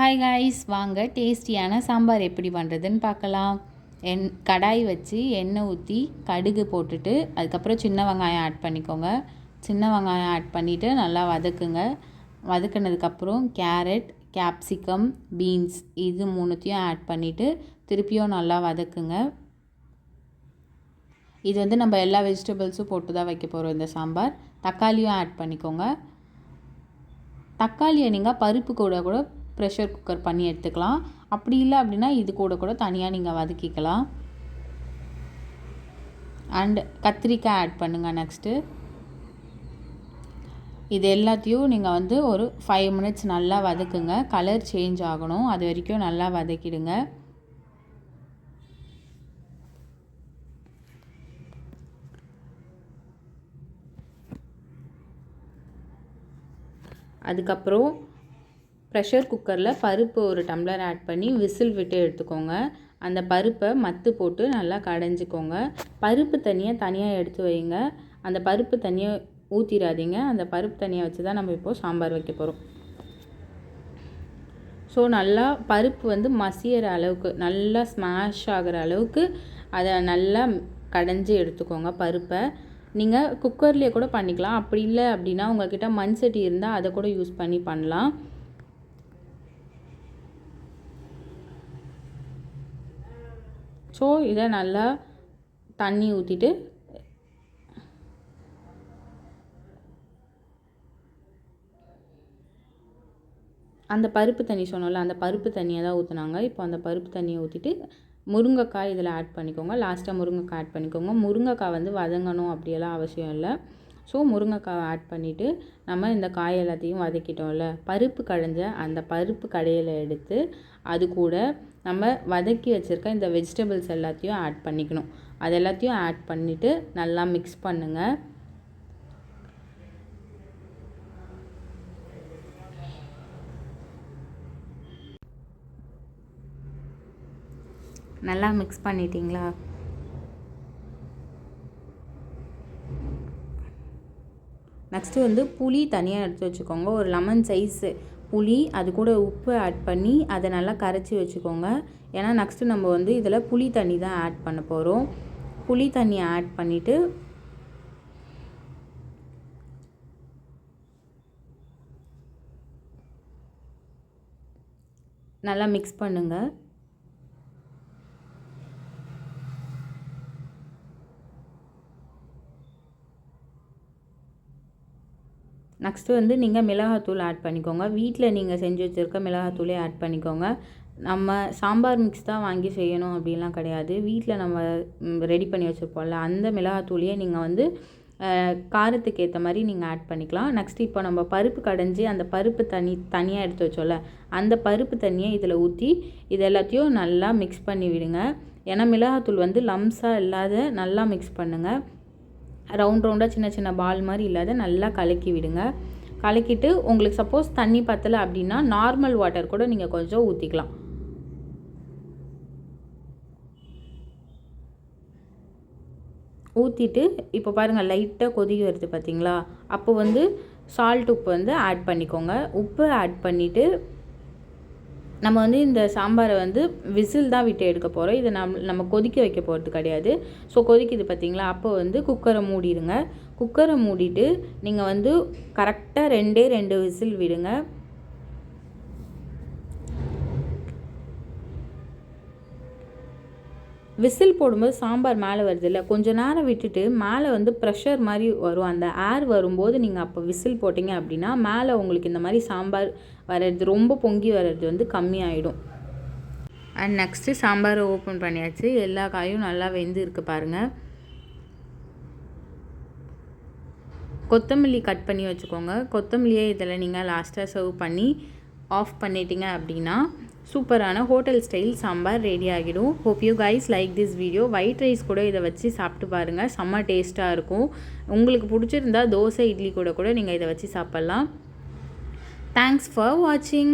Hi guys, வாங்க டேஸ்டியான சாம்பார் எப்படி பண்ணுறதுன்னு பார்க்கலாம். கடாய் வச்சு எண்ணெய் ஊற்றி கடுகு போட்டுட்டு அதுக்கப்புறம் சின்ன வெங்காயம் ஆட் பண்ணிக்கோங்க. சின்ன வெங்காயம் ஆட் பண்ணிவிட்டு நல்லா வதக்குங்க. வதக்குனதுக்கப்புறம் கேரட், கேப்சிகம், பீன்ஸ் இது மூணுத்தையும் ஆட் பண்ணிவிட்டு திருப்பியும் நல்லா வதக்குங்க. இது நம்ம எல்லா வெஜிடபிள்ஸும் போட்டு தான் வைக்க போகிறோம் இந்த சாம்பார். தக்காளியும் ஆட் பண்ணிக்கோங்க. தக்காளியை நீங்கள் பருப்பு கூட ப்ரெஷர் குக்கர் பண்ணி எடுத்துக்கலாம். அப்படி இல்லை அப்படின்னா இது கூட தனியாக நீங்கள் வதக்கிக்கலாம். அண்ட் கத்திரிக்காய் ஆட் பண்ணுங்கள். நெக்ஸ்ட்டு இது எல்லாத்தையும் நீங்கள் ஒரு 5 மினிட்ஸ் நல்லா வதக்குங்க. கலர் சேஞ்ச் ஆகணும், அது வரைக்கும் நல்லா வதக்கிடுங்க. அதுக்கப்புறம் ப்ரெஷர் குக்கரில் பருப்பு ஒரு டம்ளர் ஆட் பண்ணி விசில் விட்டு எடுத்துக்கோங்க. அந்த பருப்பை மத்து போட்டு நல்லா கடைஞ்சிக்கோங்க. பருப்பு தனியாக எடுத்து வைங்க. அந்த பருப்பு தண்ணியை ஊற்றிடாதீங்க. அந்த பருப்பு தண்ணியை வச்சு தான் நம்ம இப்போது சாம்பார் வைக்க போகிறோம். ஸோ நல்லா பருப்பு மசிகிற அளவுக்கு, நல்லா ஸ்மாஷ் ஆகிற அளவுக்கு அதை நல்லா கடைஞ்சி எடுத்துக்கோங்க. பருப்பை நீங்கள் குக்கர்லேயே கூட பண்ணிக்கலாம். அப்படி இல்லை அப்படின்னா உங்கள்கிட்ட மண் சட்டி இருந்தால் அதை கூட யூஸ் பண்ணலாம். ஸோ இதை நல்லா தண்ணி ஊற்றிட்டு அந்த பருப்பு தண்ணி சொன்னோம்ல, அந்த பருப்பு தண்ணியை தான் ஊற்றுனாங்க. இப்போ அந்த பருப்பு தண்ணியை ஊற்றிட்டு முருங்கைக்காய் இதில் ஆட் பண்ணிக்கோங்க. லாஸ்ட்டாக முருங்கைக்காய் ஆட் பண்ணிக்கோங்க. முருங்கைக்காய் வதங்கணும் அப்படியெல்லாம் அவசியம் இல்லை. ஸோ முருங்கைக்காய் ஆட் பண்ணிவிட்டு நம்ம இந்த காய் எல்லாத்தையும் வதக்கிட்டோம்ல, பருப்பு கடைஞ்ச அந்த பருப்பு கடையில் எடுத்து அது கூட நம்ம வதக்கி வச்சுருக்க இந்த வெஜிடபிள்ஸ் எல்லாத்தையும் ஆட் பண்ணிக்கணும். அது எல்லாத்தையும் ஆட் பண்ணிவிட்டு நல்லா மிக்ஸ் பண்ணுங்கள். நல்லா மிக்ஸ் பண்ணிட்டீங்களா? நெக்ஸ்ட்டு புளி தனியாக எடுத்து வச்சுக்கோங்க. ஒரு லெமன் சைஸு புளி, அது கூட உப்பு ஆட் பண்ணி அதை நல்லா கரைச்சி வச்சுக்கோங்க. ஏன்னா நெக்ஸ்ட்டு நம்ம இதில் புளி தண்ணி தான் ஆட் பண்ண போகிறோம். புளி தண்ணியை ஆட் பண்ணிவிட்டு நல்லா மிக்ஸ் பண்ணுங்கள். நெக்ஸ்ட்டு நீங்கள் மிளகாத்தூள் ஆட் பண்ணிக்கோங்க. வீட்டில் நீங்கள் செஞ்சு வச்சுருக்க மிளகாத்தூளே ஆட் பண்ணிக்கோங்க. நம்ம சாம்பார் மிக்ஸ் தான் வாங்கி செய்யணும் அப்படின்லாம் கிடையாது. வீட்டில் நம்ம ரெடி பண்ணி வச்சுருப்போம்ல, அந்த மிளகாத்தூளையே நீங்கள் காரத்துக்கு ஏற்ற மாதிரி நீங்கள் ஆட் பண்ணிக்கலாம். நெக்ஸ்ட்டு இப்போ நம்ம பருப்பு கடைஞ்சி அந்த பருப்பு தனியாக எடுத்து வச்சோம்ல, அந்த பருப்பு தண்ணியை இதில் ஊற்றி இது எல்லாத்தையும் நல்லா மிக்ஸ் பண்ணி விடுங்க. ஏன்னா மிளகாத்தூள் லம்ஸாக இல்லாத நல்லா மிக்ஸ் பண்ணுங்கள். ரவுண்டாக சின்ன பால் மாதிரி இல்லாத நல்லா கலக்கி விடுங்க. கலக்கிட்டு உங்களுக்கு சப்போஸ் தண்ணி பத்தலை அப்படின்னா நார்மல் வாட்டர் கூட நீங்கள் கொஞ்சம் ஊற்றிக்கலாம். ஊற்றிட்டு இப்போ பாருங்கள் லைட்டாக கொதிக்க வருது பார்த்தீங்களா? அப்போ சால்ட் உப்பு ஆட் பண்ணிக்கோங்க. உப்பு ஆட் பண்ணிவிட்டு நம்ம இந்த சாம்பாரை விசில் தான் விட்டு எடுக்க போகிறோம். இதை நம்ம கொதிக்க வைக்க போகிறது கிடையாது. ஸோ கொதிக்குது பார்த்தீங்களா? அப்போ குக்கரை மூடிடுங்க. குக்கரை மூடிட்டு நீங்கள் கரெக்டாக 2 விசில் விடுங்க. விசில் போடும்போது சாம்பார் மேலே வருது இல்லை, கொஞ்சம் நேரம் விட்டுட்டு மேலே ப்ரெஷர் மாதிரி வரும். அந்த ஏர் வரும்போது நீங்கள் அப்போ விசில் போட்டிங்க அப்படின்னா மேலே உங்களுக்கு இந்த மாதிரி சாம்பார் வர்றது, ரொம்ப பொங்கி வர்றது கம்மியாயிடும். அண்ட் நெக்ஸ்ட்டு சாம்பாரை ஓப்பன் பண்ணியாச்சு. எல்லா காயும் நல்லா வெந்து இருக்கு பாருங்கள். கொத்தமல்லி கட் பண்ணி வச்சுக்கோங்க. கொத்தமல்லியே இதில் நீங்கள் லாஸ்ட்டாக சர்வ் பண்ணி ஆஃப் பண்ணிட்டீங்க அப்படின்னா சூப்பரான ஹோட்டல் ஸ்டைல் சாம்பார் ரெடி ஆகிடும். Hope you guys like this video. White rice கூட இதை வச்சு சாப்பிட்டு பாருங்கள், செம்ம டேஸ்ட்டாக இருக்கும். உங்களுக்கு பிடிச்சிருந்தா தோசை இட்லி கூட நீங்கள் இதை வச்சு சாப்பிட்லாம். தேங்க்ஸ் ஃபார் வாட்சிங்.